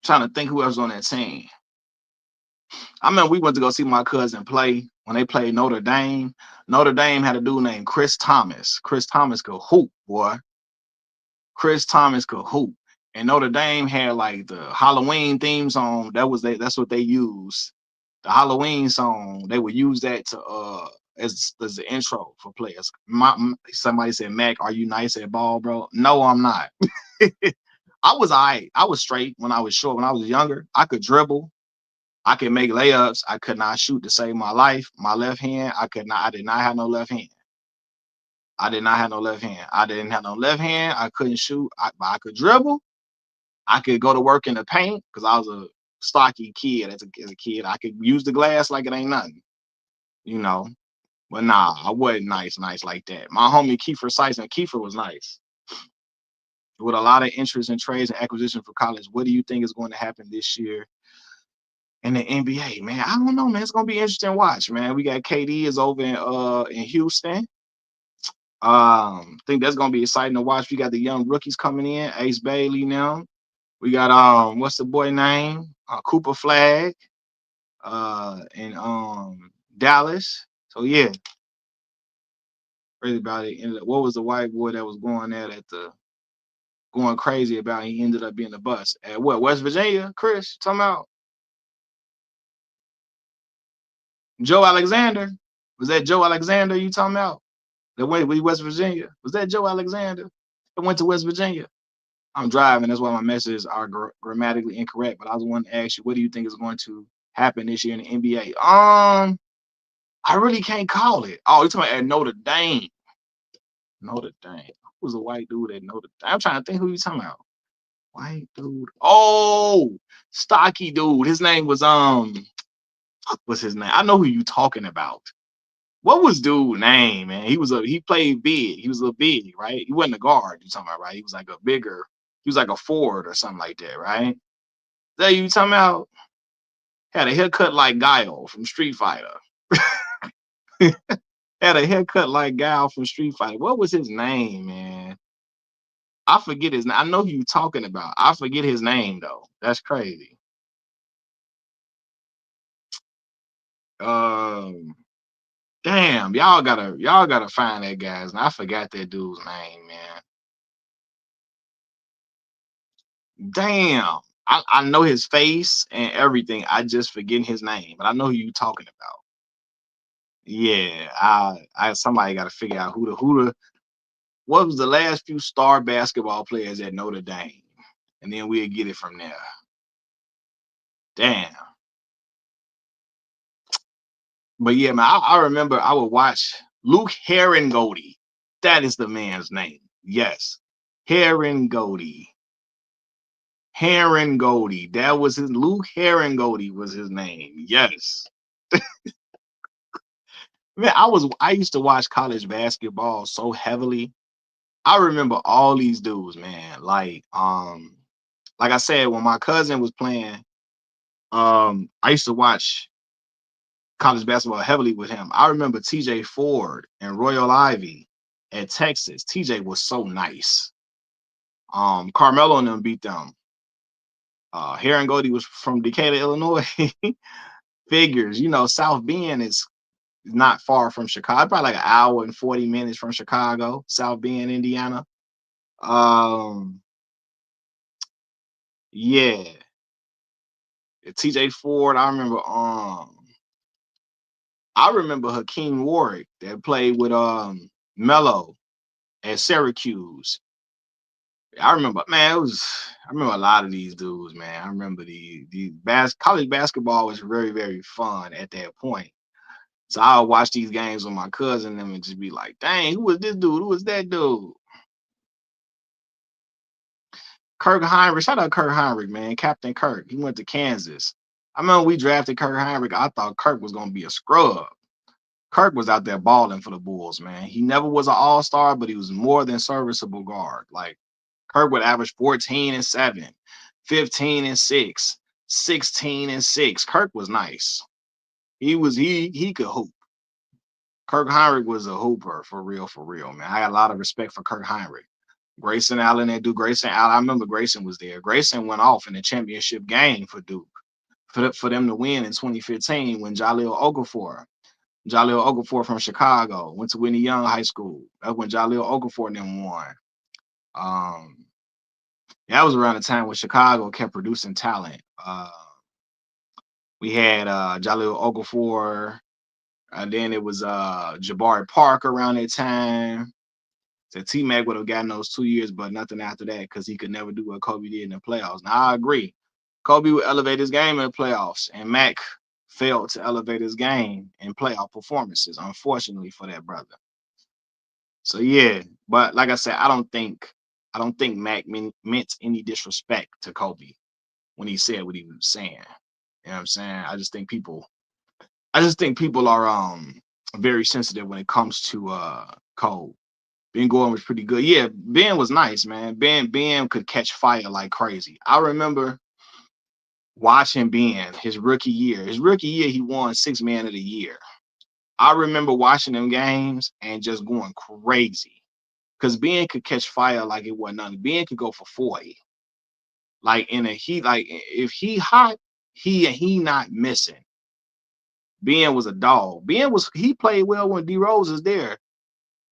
Trying to think who else was on that team. I remember we went to go see my cousin play when they played Notre Dame. Notre Dame had a dude named Chris Thomas. Chris Thomas could hoop, boy. Chris Thomas could hoop. And Notre Dame had like the Halloween theme song. That's what they used. The Halloween song. They would use that to as the intro for players. Somebody said, Mac, are you nice at ball, bro? No, I'm not. I was all right. I was straight when I was short. When I was younger, I could dribble. I could make layups. I could not shoot to save my life. My left hand, I did not have no left hand. I did not have no left hand. I didn't have no left hand. I couldn't shoot. I could dribble. I could go to work in the paint because I was a stocky kid as a kid. I could use the glass like it ain't nothing, you know. But nah, I wasn't nice like that. My homie Kiefer Sison, Kiefer was nice. With a lot of interest in trades and acquisition for college, what do you think is going to happen this year in the NBA, man? I don't know, man. It's gonna be interesting to watch, man. We got KD is over in Houston. Think that's gonna be exciting to watch. We got the young rookies coming in, Ace Bailey now. We got what's the boy name? Cooper Flag, in Dallas. So yeah, crazy about it. And what was the white boy that was going crazy about? He ended up being a bust at what, West Virginia? Chris, talking about Joe Alexander? Was that Joe Alexander you talking about? That went with West Virginia? Was that Joe Alexander that went to West Virginia? I'm driving. That's why my messages are grammatically incorrect. But I was wanting to ask you, what do you think is going to happen this year in the NBA? I really can't call it. Oh, you're talking about at Notre Dame. Notre Dame. Who's a white dude at Notre Dame? I'm trying to think who you talking about. White dude. Oh, stocky dude. His name was what's his name? I know who you talking about. What was dude's name, man? He played big. He was a big, right? He wasn't a guard, you talking about, right? He was like he was like a forward or something like that, right? That you talking about? Had a haircut like Guile from Street Fighter. Had a haircut like Guile from Street Fighter. What was his name, man? I forget his name. I know who you talking about. I forget his name though. That's crazy. Um, damn, y'all gotta find that guy's. I forgot that dude's name, man. Damn. I know his face and everything. I just forget his name, but I know who you talking about. Yeah, I somebody got to figure out who the what was the last few star basketball players at Notre Dame, and then we'll get it from there. Damn. But yeah, man, I remember I would watch Luke Herringody. That is the man's name. Yes, Herringody. Herringody. That was his. Luke Herringody was his name. Yes. Man, I used to watch college basketball so heavily. I remember all these dudes, man. Like I said, when my cousin was playing, I used to watch college basketball heavily with him. I remember TJ Ford and Royal Ivy at Texas. TJ was so nice. Carmelo and them beat them. Heron Goldie was from Decatur, Illinois. Figures, South Bend is not far from Chicago, probably like an hour and 40 minutes from Chicago, South Bend, Indiana. Um, yeah, TJ Ford. I remember Hakeem Warwick that played with Melo at Syracuse. I remember, man, I remember a lot of these dudes, man. I remember college basketball was very, very fun at that point. So I would watch these games with my cousin and them and just be like, dang, who was this dude? Who was that dude? Kirk Heinrich, shout out Kirk Heinrich, man. Captain Kirk. He went to Kansas. I remember we drafted Kirk Heinrich. I thought Kirk was gonna be a scrub. Kirk was out there balling for the Bulls, man. He never was an all-star, but he was more than serviceable guard. Like Kirk would average 14 and 7, 15 and 6, 16 and 6. Kirk was nice. He could hoop. Kirk Heinrich was a hooper for real, man. I got a lot of respect for Kirk Heinrich. Grayson Allen, that dude, Grayson Allen. I remember Grayson was there. Grayson went off in the championship game for Duke for them to win in 2015 when Jaleel Okafor from Chicago went to Whitney Young High School. That's when Jaleel Okafor and them won. That was around the time when Chicago kept producing talent. We had Jaleel Okafor, and then it was Jabari Parker around that time. So TMac would have gotten those 2 years, but nothing after that because he could never do what Kobe did in the playoffs. Now, I agree. Kobe would elevate his game in the playoffs, and Mac failed to elevate his game in playoff performances, unfortunately for that brother. So, yeah, but like I said, I don't think Mac meant any disrespect to Kobe when he said what he was saying. You know what I'm saying? I just think people are very sensitive when it comes to Kobe. Ben Gordon was pretty good. Yeah, Ben was nice, man. Ben could catch fire like crazy. I remember watching Ben his rookie year. His rookie year, he won 6th Man of the Year. I remember watching them games and just going crazy because Ben could catch fire like it wasn't nothing. Ben could go for 40. Like in a heat, like if he hot, he not missing. Ben was a dog. He played well when D Rose is there.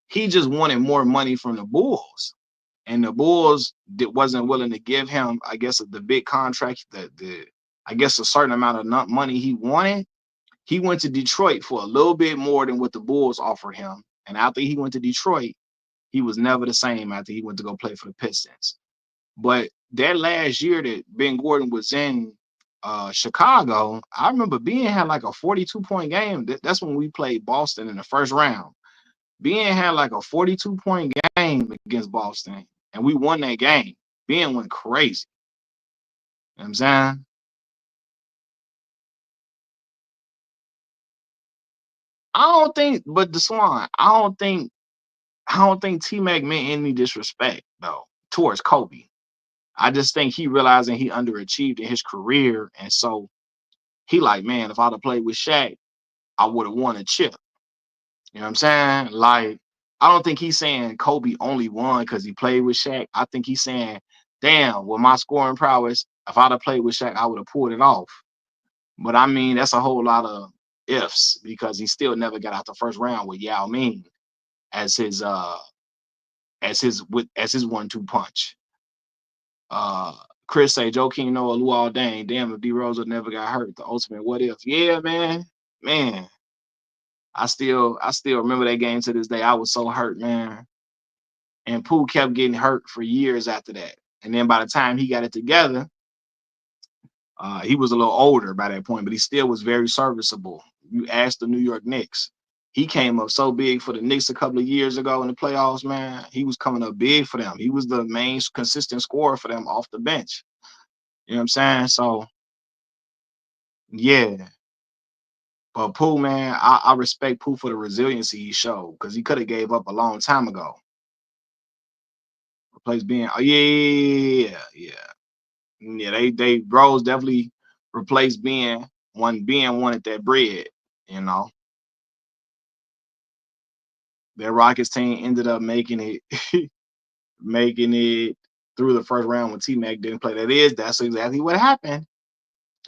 He just wanted more money from the Bulls. And the Bulls wasn't willing to give him, I guess, the big contract, I guess a certain amount of money he wanted. He went to Detroit for a little bit more than what the Bulls offered him. And after he went to Detroit, he was never the same after he went to go play for the Pistons. But that last year that Ben Gordon was in Chicago, I remember Ben had like a 42-point game. That's when we played Boston in the first round. Ben had like a 42-point game against Boston, and we won that game. Ben went crazy. You know what I'm saying? I don't think, but the Swan, I don't think T-Mac meant any disrespect though towards Kobe. I just think he realizing he underachieved in his career, and so he like, man, if I'd have played with Shaq, I would have won a chip. You know what I'm saying? Like, I don't think he's saying Kobe only won because he played with Shaq. I think he's saying, damn, with my scoring prowess, if I'd have played with Shaq, I would have pulled it off. But I mean, that's a whole lot of ifs because he still never got out the first round with Yao Ming as his as his 1-2 punch. Chris say Joakim Noah Luol Deng. Damn, if D Rose never got hurt, the ultimate what if? Yeah, man. I still remember that game to this day. I was so hurt, man. And Pooh kept getting hurt for years after that. And then by the time he got it together, he was a little older by that point, but he still was very serviceable. You asked the New York Knicks. He came up so big for the Knicks a couple of years ago in the playoffs, man. He was coming up big for them. He was the main consistent scorer for them off the bench. You know what I'm saying? So, yeah. But Pooh, man, I respect Pooh for the resiliency he showed because he could have gave up a long time ago. Replace Ben. Oh, yeah. Yeah, they Rose definitely replaced Ben when Ben wanted that bread. You know, their Rockets team ended up making it, making it through the first round when TMac didn't play. That's exactly what happened.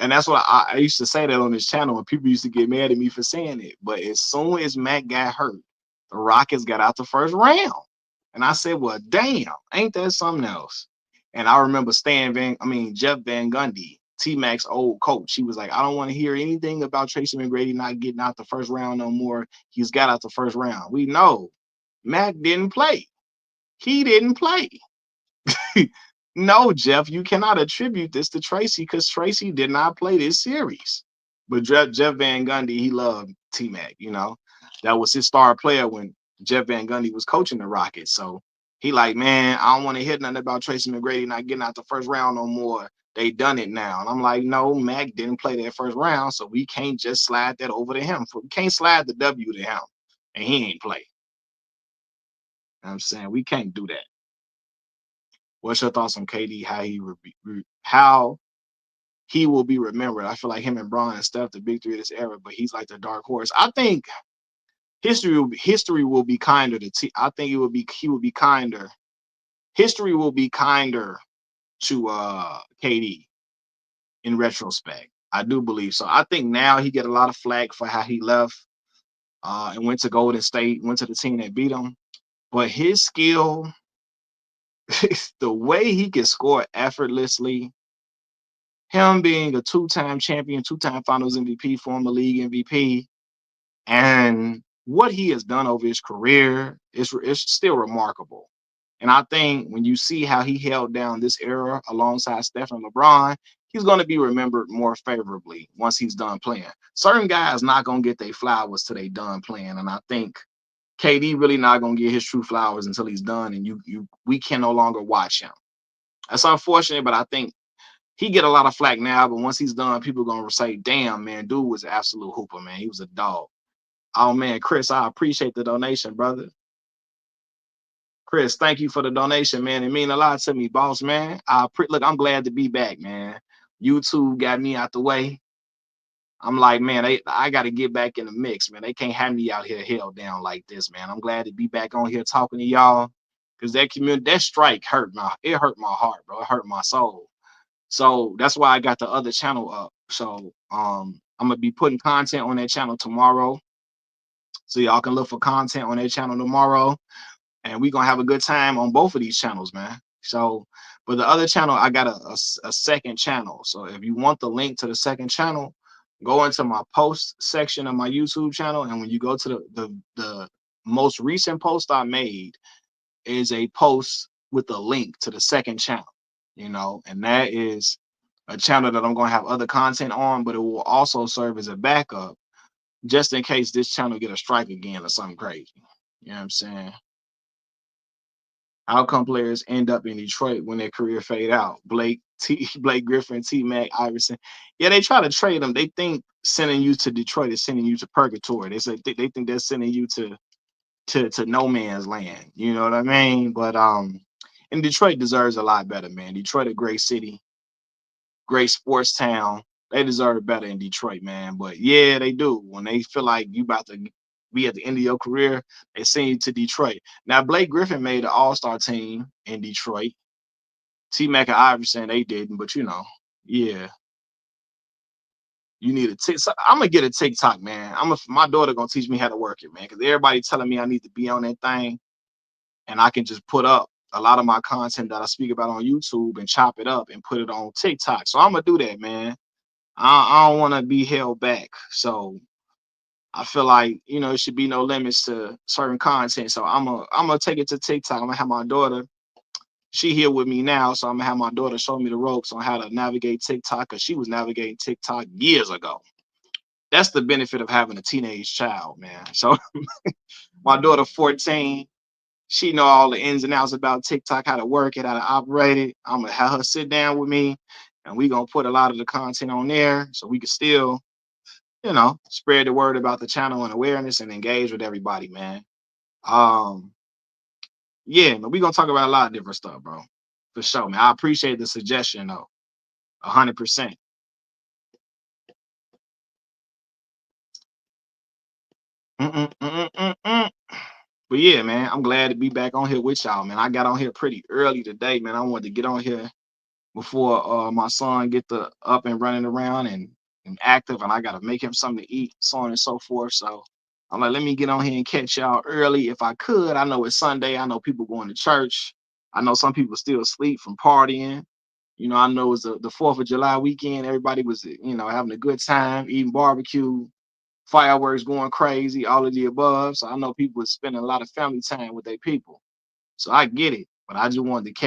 And that's what I used to say that on this channel, and people used to get mad at me for saying it. But as soon as Mac got hurt, the Rockets got out the first round. And I said, well, damn, ain't that something else? And I remember Jeff Van Gundy, T-Mac's old coach. He was like, I don't want to hear anything about Tracy McGrady not getting out the first round no more. He's got out the first round. We know Mac didn't play. He didn't play. No, Jeff, you cannot attribute this to Tracy because Tracy did not play this series. But Jeff Van Gundy, he loved T-Mac, you know. That was his star player when Jeff Van Gundy was coaching the Rockets. So he like, man, I don't want to hear nothing about Tracy McGrady not getting out the first round no more. They done it now. And I'm like, no, Mac didn't play that first round, so we can't just slide that over to him. We can't slide the W to him, and he ain't play. You know what I'm saying? We can't do that. What's your thoughts on KD? How he will be remembered? I feel like him and Bron and Steph, the big three of this era, but he's like the dark horse. I think history will be kinder to I think he will be kinder. History will be kinder to KD in retrospect. I do believe so. I think now he get a lot of flack for how he left and went to Golden State, went to the team that beat him. But his skill, the way he can score effortlessly, him being a two-time champion, two-time Finals MVP, former league MVP, and what he has done over his career is still remarkable. And I think when you see how he held down this era alongside Steph and LeBron, he's going to be remembered more favorably once he's done playing. Certain guys not going to get their flowers till they done playing, and I think KD really not going to get his true flowers until he's done, and we can no longer watch him. That's unfortunate, but I think he get a lot of flack now, but once he's done, people are gonna say, "Damn, man, dude was an absolute hooper, man. He was a dog." Oh man, Chris, I appreciate the donation, brother. Chris, thank you for the donation, man. It mean a lot to me, boss, man. Look, I'm glad to be back, man. YouTube got me out the way. I'm like, man, I got to get back in the mix, man. They can't have me out here held down like this, man. I'm glad to be back on here talking to y'all because that strike hurt my heart, bro. It hurt my soul. So that's why I got the other channel up. So I'm gonna be putting content on that channel tomorrow. So y'all can look for content on that channel tomorrow. And we're gonna have a good time on both of these channels, man. So, but the other channel, I got a second channel. So if you want the link to the second channel, go into my post section of my YouTube channel. And when you go to the most recent post I made is a post with a link to the second channel, and that is a channel that I'm going to have other content on, but it will also serve as a backup just in case this channel get a strike again or something crazy. You know what I'm saying? How come players end up in Detroit when their career fade out? Blake Griffin, T-Mac, Iverson. Yeah, they try to trade them. They think sending you to Detroit is sending you to purgatory. They think they're sending you to no man's land. You know what I mean? But and Detroit deserves a lot better, man. Detroit, a great city, great sports town. They deserve better in Detroit, man. But yeah, they do. When they feel like you about to be at the end of your career, they send you to Detroit. Now, Blake Griffin made the All-Star team in Detroit. T-Mac and Iverson, they didn't, but yeah. You need a tick. So I'm gonna get a TikTok, man. My daughter gonna teach me how to work it, man. Because everybody telling me I need to be on that thing, and I can just put up a lot of my content that I speak about on YouTube and chop it up and put it on TikTok. So I'm gonna do that, man. I don't want to be held back. So I feel like it should be no limits to certain content. So I'm gonna take it to TikTok. I'm gonna have my daughter. She here with me now, so I'm gonna have my daughter show me the ropes on how to navigate TikTok because she was navigating TikTok years ago. That's the benefit of having a teenage child, man. So my daughter 14, she know all the ins and outs about TikTok, how to work it, how to operate it. I'm gonna have her sit down with me, and we gonna put a lot of the content on there so we can still spread the word about the channel and awareness and engage with everybody, man. Um, yeah, but we gonna talk about a lot of different stuff, bro. For sure, man. I appreciate the suggestion though. 100%. Mm-mm. But yeah, man, I'm glad to be back on here with y'all, man. I got on here pretty early today, man. I wanted to get on here before my son get the up and running around and active, and I gotta make him something to eat, so on and so forth. So I'm like, let me get on here and catch y'all early if I could. I know it's Sunday. I know people going to church. I know some people still asleep from partying. You know, I know it's the 4th of July weekend. Everybody was, having a good time, eating barbecue, fireworks going crazy, all of the above. So I know people are spending a lot of family time with their people. So I get it, but I just wanted to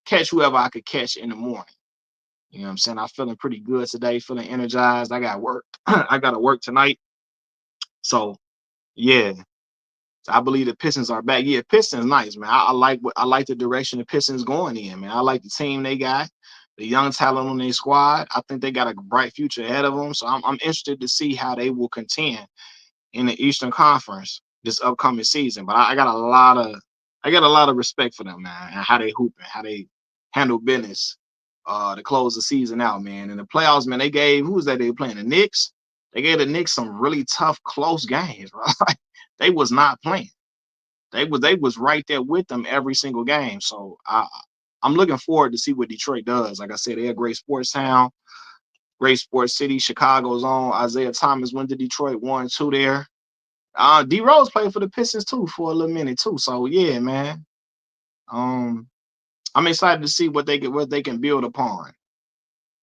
catch whoever I could catch in the morning. You know what I'm saying? I'm feeling pretty good today, feeling energized. I got work. I got to work tonight. So yeah, I believe the Pistons are back. Yeah, Pistons nice, man. I like the direction the Pistons going in, man. I like the team they got, the young talent on their squad. I think they got a bright future ahead of them. So I'm interested to see how they will contend in the Eastern Conference this upcoming season. But I got a lot of respect for them, man, and how they hooping, how they handle business to close the season out, man. And the playoffs, man, they gave who was that they were playing? The Knicks. They gave the Knicks some really tough, close games, bro. Like, they was not playing. They was right there with them every single game. So I'm looking forward to see what Detroit does. Like I said, they're a great sports town, great sports city. Chicago's on. Isaiah Thomas went to Detroit, 1-2 there. D Rose played for the Pistons too for a little minute too. So yeah, man. Um, I'm excited to see what they can build upon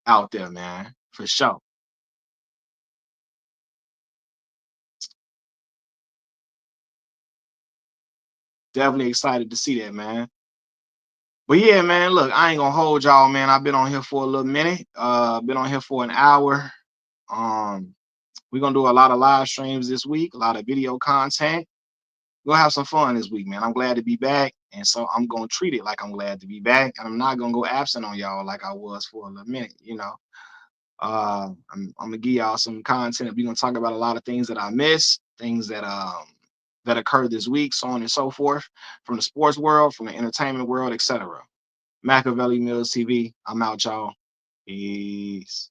out there, man. For sure. Definitely excited to see that, man. But yeah, man, look, I ain't gonna hold y'all, man. I've been on here for a little minute. Been on here for an hour. Um, we're gonna do a lot of live streams this week, a lot of video content. We'll have some fun this week, man. I'm glad to be back. And so I'm gonna treat it like I'm glad to be back. And I'm not gonna go absent on y'all like I was for a little minute, you know. I'm gonna give y'all some content. We're gonna talk about a lot of things that I missed, things that occurred this week, so on and so forth, from the sports world, from the entertainment world, etc. Machiavelli Mills TV. I'm out, y'all. Peace.